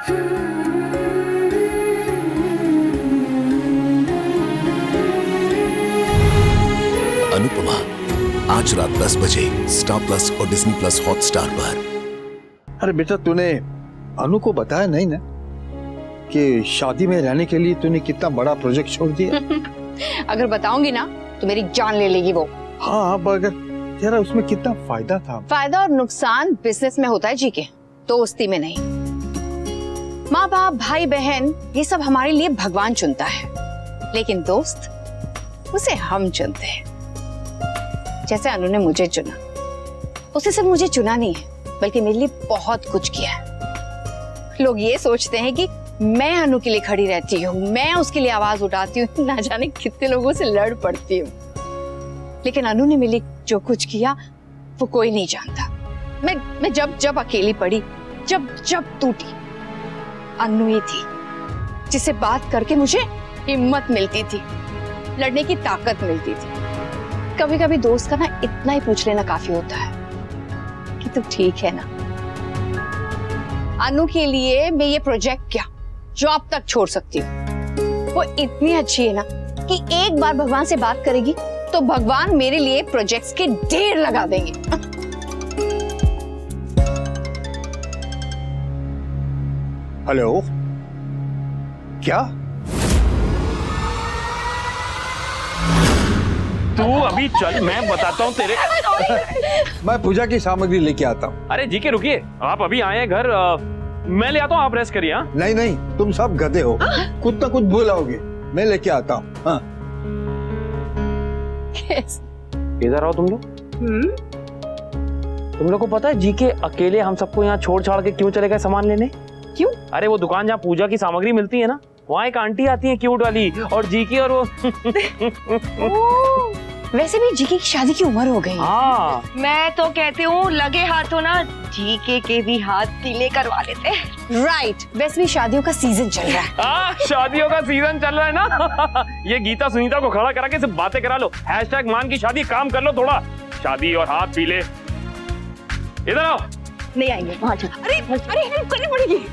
अनुपमा आज रात 10 बजे स्टार प्लस और डिज्नी प्लस हॉटस्टार पर। अरे बेटा, तूने अनु को बताया नहीं ना कि शादी में रहने के लिए तूने कितना बड़ा प्रोजेक्ट छोड़ दिया? अगर बताऊंगी ना तो मेरी जान ले लेगी वो। हाँ, मगर तेरा उसमें कितना फायदा था। फायदा और नुकसान बिजनेस में होता है जी के, दोस्ती में नहीं। माँ बाप भाई बहन ये सब हमारे लिए भगवान चुनता है, लेकिन दोस्त उसे हम चुनते हैं। जैसे अनु ने मुझे चुना, उसने सिर्फ मुझे चुना नहीं है बल्कि मेरे लिए बहुत कुछ किया है। लोग ये सोचते हैं कि मैं अनु के लिए खड़ी रहती हूँ, मैं उसके लिए आवाज उठाती हूँ, ना जाने कितने लोगों से लड़ पड़ती हूँ, लेकिन अनु ने मेरे लिए जो कुछ किया वो कोई नहीं जानता। मैं जब अकेली पड़ी, जब टूटी, अनु ही थी जिससे बात करके मुझे हिम्मत मिलती थी, लड़ने की ताकत मिलती थी। कभी कभी दोस्त का ना इतना ही पूछ लेना काफी होता है कि तू ठीक है ना। अनु के लिए मैं ये प्रोजेक्ट क्या जॉब तक छोड़ सकती हूँ। वो इतनी अच्छी है ना कि एक बार भगवान से बात करेगी तो भगवान मेरे लिए प्रोजेक्ट्स के ढेर लगा देंगे। हेलो, क्या? तू अभी चल, मैं बताता हूँ तेरे। मैं पूजा की सामग्री लेके आता हूँ। अरे जी के रुकिए, आप अभी आए हैं घर, मैं ले आता हूँ, आप रेस्ट करिए। नहीं नहीं, तुम सब गधे हो, कुछ ना कुछ बोलोगे, मैं लेके आता हूँ। हाँ। इधर आओ तुम लोग। तुम लोग को पता है जी के अकेले हम सबको यहाँ छोड़ छाड़ के क्यों चले गए सामान लेने? क्यों? अरे वो दुकान जहाँ पूजा की सामग्री मिलती है ना, वहाँ एक आंटी आती है क्यूट वाली, और जी के और वो वैसे भी जीके की शादी की उम्र हो गई। हाँ, मैं तो कहती हूँ लगे हाथों ना जीके के भी हाथ पीले करवा लेते। राइट, वैसे भी शादियों का सीजन चल रहा है। हाँ, शादियों का सीजन चल रहा है ना। ये गीता सुनीता को खड़ा करा के सिर्फ बातें करा लो, हैशटैग मान की शादी काम कर लो थोड़ा, शादी और हाथ पीले। इधर आओ। नहीं आएंगे वहाँ। अरे हेल्प करनी पड़ेगी।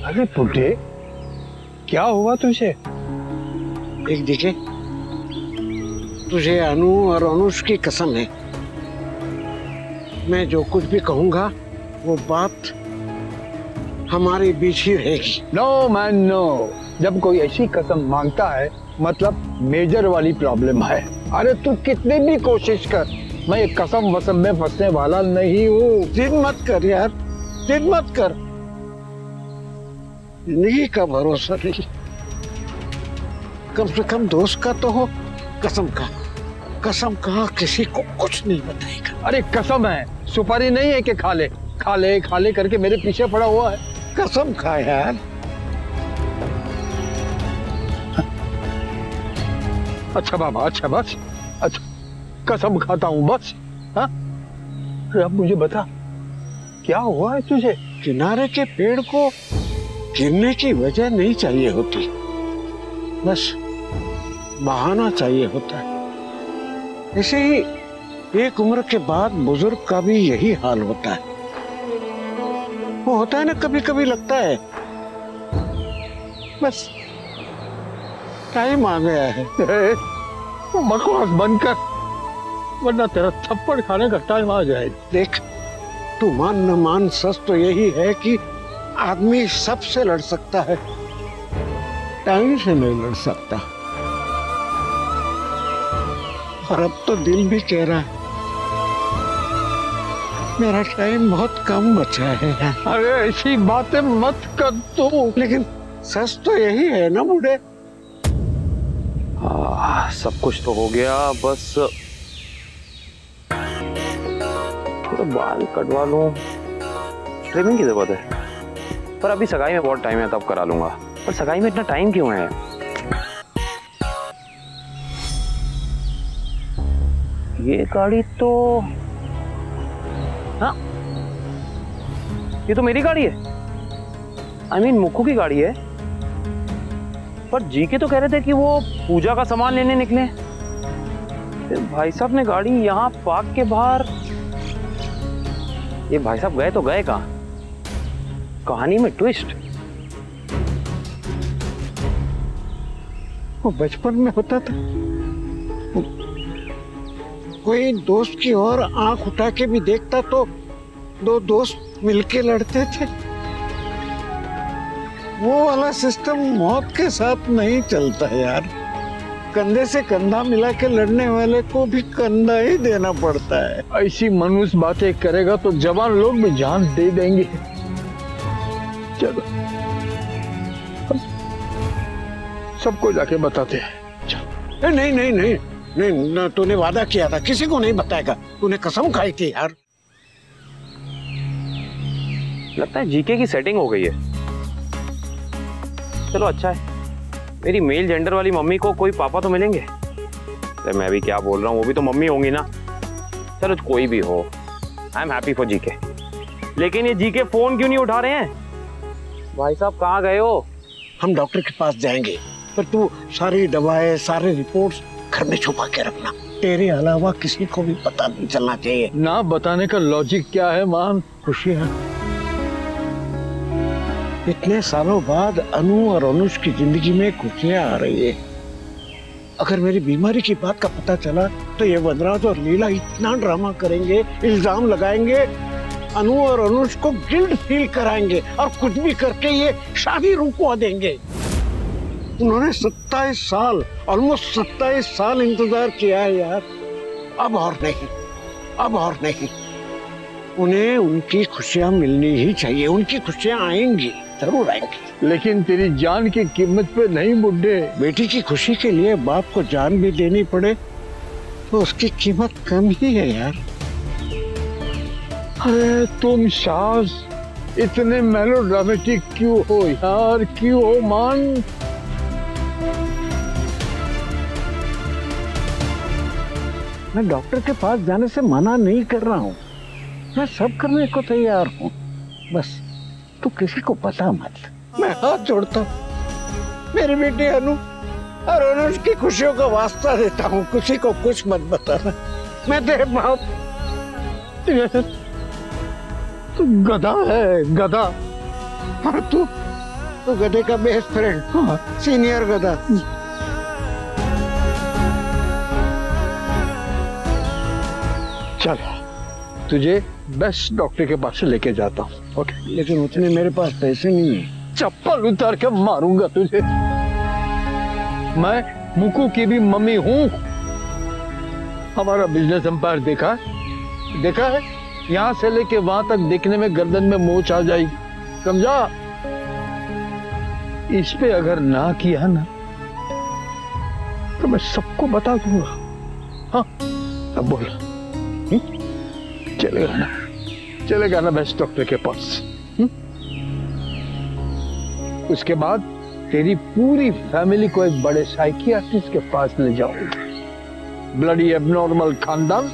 अरे पुटे, क्या हुआ तुझे? एक दिखे, तुझे अनु और अनुष की कसम है, मैं जो कुछ भी कहूंगा वो बात हमारे बीच ही रहेगी। नो मैन नो, जब कोई ऐसी कसम मांगता है मतलब मेजर वाली प्रॉब्लम है। अरे तू कितनी भी कोशिश कर, मैं एक कसम वसम में फंसने वाला नहीं हूँ। जिद मत कर यार, जिद मत कर, जिंदगी का भरोसा नहीं, कम से कम दोस्त का तो हो। कसम का किसी को कुछ नहीं बताएगा। अरे कसम है, सुपारी नहीं है कि खा ले करके मेरे पीछे पड़ा हुआ है। कसम खा यार। अच्छा बाबा, अच्छा बस, अच्छा कसम खाता हूँ बस। हाँ, अब मुझे बता क्या हुआ है तुझे? किनारे के पेड़ को गिरने की वजह नहीं चाहिए होती, बस बहाना चाहिए होता है। ऐसे ही एक उम्र के बाद बुजुर्ग का भी यही हाल होता है। वो होता है ना, कभी कभी लगता है बस टाइम आ गया है। बकवास बंद कर, वरना तेरा थप्पड़ खाने का टाइम आ जाए। देख, तू मान न मान, सच तो यही है कि आदमी सबसे लड़ सकता है, टाइम से नहीं लड़ सकता। और अब तो दिल भी कह रहा है मेरा टाइम बहुत कम बचा है। अरे ऐसी बातें मत कर तू। लेकिन सच तो यही है ना बूढ़े। सब कुछ तो हो गया, बस थोड़ा बाल कटवा लूं, ट्रिमिंग की जरूरत है। पर अभी सगाई में बहुत टाइम है, तब करा लूंगा। पर सगाई में इतना टाइम क्यों है? ये गाड़ी तो, हाँ ये तो मेरी गाड़ी है। I mean, मुक्कू की गाड़ी है। पर जीके तो कह रहे थे कि वो पूजा का सामान लेने निकले। फिर भाई साहब ने गाड़ी यहाँ पार्क के बाहर, ये भाई साहब गए तो गए कहाँ? कहानी में ट्विस्ट। वो बचपन में होता था, कोई दोस्त की ओर आंख उठा के भी देखता तो दो दोस्त मिलके लड़ते थे। वो वाला सिस्टम मौत के साथ नहीं चलता यार। कंधे से कंधा मिला के लड़ने वाले को भी कंधा ही देना पड़ता है। ऐसी मनुष्य बातें करेगा तो जवान लोग भी जान दे देंगे। चलो सबको जाके बताते हैं। चल। नहीं नहीं नहीं नहीं, तूने वादा किया था किसी को नहीं बताएगा। तूने कसम खाई थी यार। लगता है जीके की सेटिंग हो गई है। चलो अच्छा है, मेरी मेल जेंडर वाली मम्मी को कोई पापा तो मिलेंगे। तो मैं भी क्या बोल रहा हूँ, वो भी तो मम्मी होंगी ना। चलो कोई भी हो, I am happy for GK. लेकिन ये जीके फोन क्यों नहीं उठा रहे हैं? भाई साहब कहाँ गए हो? हम डॉक्टर के पास जाएंगे, पर तू सारी दवाएं सारे रिपोर्ट्स घर में छुपा के रखना। तेरे अलावा किसी को भी पता नहीं चलना चाहिए। ना बताने का लॉजिक क्या है मान? खुशियाँ इतने सालों बाद अनु और अनुष की जिंदगी में खुशियाँ आ रही है। अगर मेरी बीमारी की बात का पता चला तो ये वनराज और लीला इतना ड्रामा करेंगे, इल्जाम लगाएंगे, अनु और अनुष को गिल्ट फील कराएंगे और कुछ भी करके ये शादी रुकवा देंगे। उन्होंने 27 साल, ऑलमोस्ट 27 साल इंतजार किया है यार। अब और नहीं, अब और नहीं। उन्हें उनकी खुशियां मिलनी ही चाहिए। उनकी खुशियां आएंगी, जरूर आएंगी। लेकिन तेरी जान की कीमत पे नहीं बुड्ढे। बेटी की खुशी के लिए बाप को जान भी देनी पड़े तो उसकी कीमत कम ही है यार। अरे तुम सास इतने मेलोड्रामेटिक क्यों हो यार? क्यों हो मान? मैं डॉक्टर के पास जाने से मना नहीं कर रहा हूँ, मैं सब करने को तैयार हूँ। बस तू किसी को पता मत। मैं हाथ जोड़ता हूँ, मेरी बेटी अनु और अनुष की खुशियों का वास्ता देता हूँ, किसी को कुछ मत बताना। मैं तेरे बाप। तू गधा है, गधा। हाँ तू गधे का बेस्ट फ्रेंड। हाँ, सीनियर गधा। चल तुझे बेस्ट डॉक्टर के पास लेके जाता हूँ। ओके? लेकिन उतने मेरे पास पैसे नहीं है। चप्पल उतार के मारूंगा तुझे। मैं मुक्कू की भी मम्मी हूँ। हमारा बिजनेस एम्पायर देखा है? यहाँ से लेके वहां तक देखने में गर्दन में मोच आ जाएगी, समझा? इस पे अगर ना किया ना तो मैं सबको बता दूंगा। हाँ अब बोल, चलेगा ना बेस्ट डॉक्टर के पास? उसके बाद तेरी पूरी फैमिली को एक बड़े साइकियाट्रिस्ट के पास ले जाऊंगा। ब्लडी एबनॉर्मल खानदान,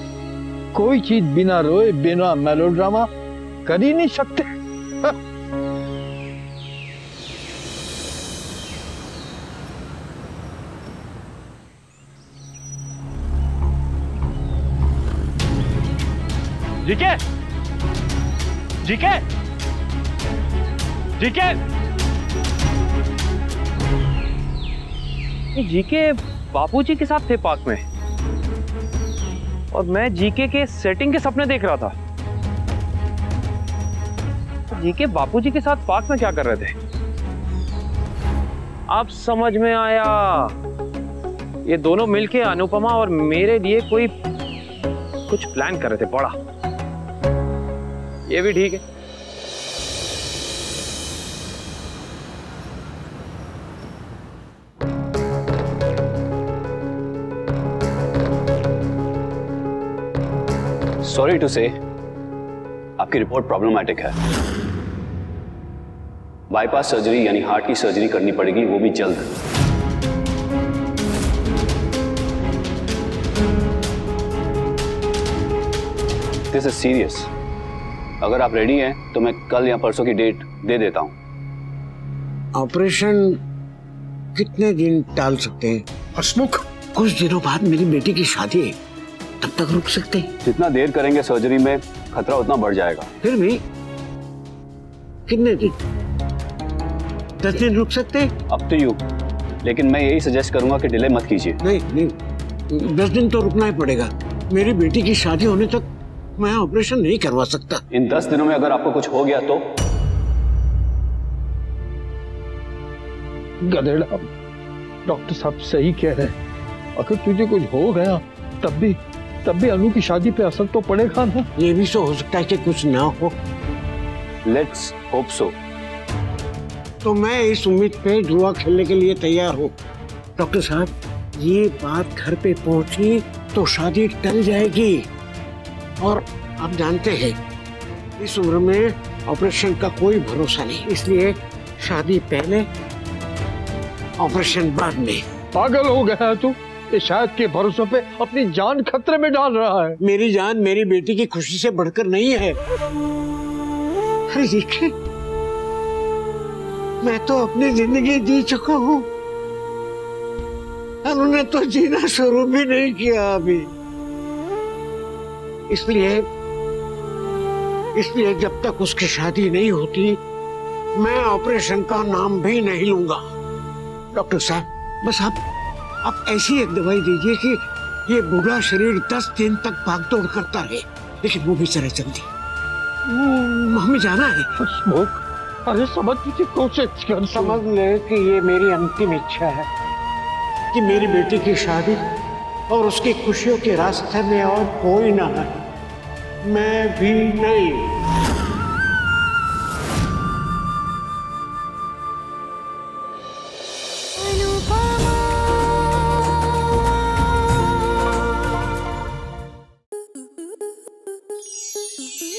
कोई चीज बिना रोए बिना मेलोड्रामा कर ही नहीं सकते। जीके, जीके, जीके, जीके बापूजी के साथ थे पार्क में और मैं जीके के सेटिंग के सपने देख रहा था। जीके बापूजी के साथ पार्क में क्या कर रहे थे? अब समझ में आया, ये दोनों मिलके अनुपमा और मेरे लिए कोई कुछ प्लान कर रहे थे बड़ा। ये भी ठीक है। सॉरी टू से, आपकी रिपोर्ट प्रॉब्लमैटिक है। बाईपास सर्जरी यानी हार्ट की सर्जरी करनी पड़ेगी, वो भी जल्द। This is serious. अगर आप रेडी हैं तो मैं कल या परसों की डेट दे देता हूँ। ऑपरेशन कितने दिन टाल सकते हैं? हसमुख, कुछ दिनों बाद मेरी बेटी की शादी है, तब तक रुक सकते हैं। जितना देर करेंगे सर्जरी में खतरा उतना बढ़ जाएगा। फिर भी कितने दिन? 10 दिन रुक सकते हैं? अप टू यू, लेकिन मैं यही सजेस्ट करूंगा कि डिले मत कीजिए। नहीं, 10 दिन तो रुकना ही पड़ेगा। मेरी बेटी की शादी होने तक मैं ऑपरेशन नहीं करवा सकता। इन 10 दिनों में अगर आपको कुछ हो गया तो? गधेड़ा, डॉक्टर साहब सही कह रहे हैं। अगर तुझे कुछ हो गया तब भी अनु की शादी पे असर तो पड़ेगा ना। ये भी तो हो सकता है कि कुछ ना हो। Let's hope so. तो मैं इस उम्मीद पे जुआ खेलने के लिए तैयार हूँ। डॉक्टर साहब, ये बात घर पे पहुंची तो शादी टल जाएगी, और आप जानते हैं इस उम्र में ऑपरेशन का कोई भरोसा नहीं। इसलिए शादी पहले, ऑपरेशन बाद में। पागल हो गया है तू? ये शायद के भरोसे पे अपनी जान खतरे में डाल रहा है। मेरी जान मेरी बेटी की खुशी से बढ़कर नहीं है। अरे देखिए, मैं तो अपनी जिंदगी जी चुका हूँ, उन्होंने तो जीना शुरू भी नहीं किया अभी। इसलिए जब तक उसकी शादी नहीं होती मैं ऑपरेशन का नाम भी नहीं लूंगा। डॉक्टर साहब, बस आप ऐसी एक दवाई दीजिए कि ये बूढ़ा शरीर 10 दिन तक भागदौड़ करता रहे, लेकिन वो भी जरा जल्दी। हमें जाना है। अरे समझने की कोशिश कर। समझ ले कि ये मेरी अंतिम इच्छा है कि मेरी बेटी की शादी और उसकी खुशियों के रास्ते में और कोई ना है, मैं भी नहीं।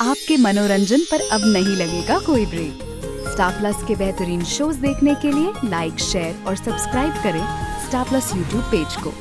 आपके मनोरंजन पर अब नहीं लगेगा कोई ब्रेक। स्टार प्लस के बेहतरीन शोज देखने के लिए लाइक, शेयर और सब्सक्राइब करें स्टार प्लस यूट्यूब पेज को।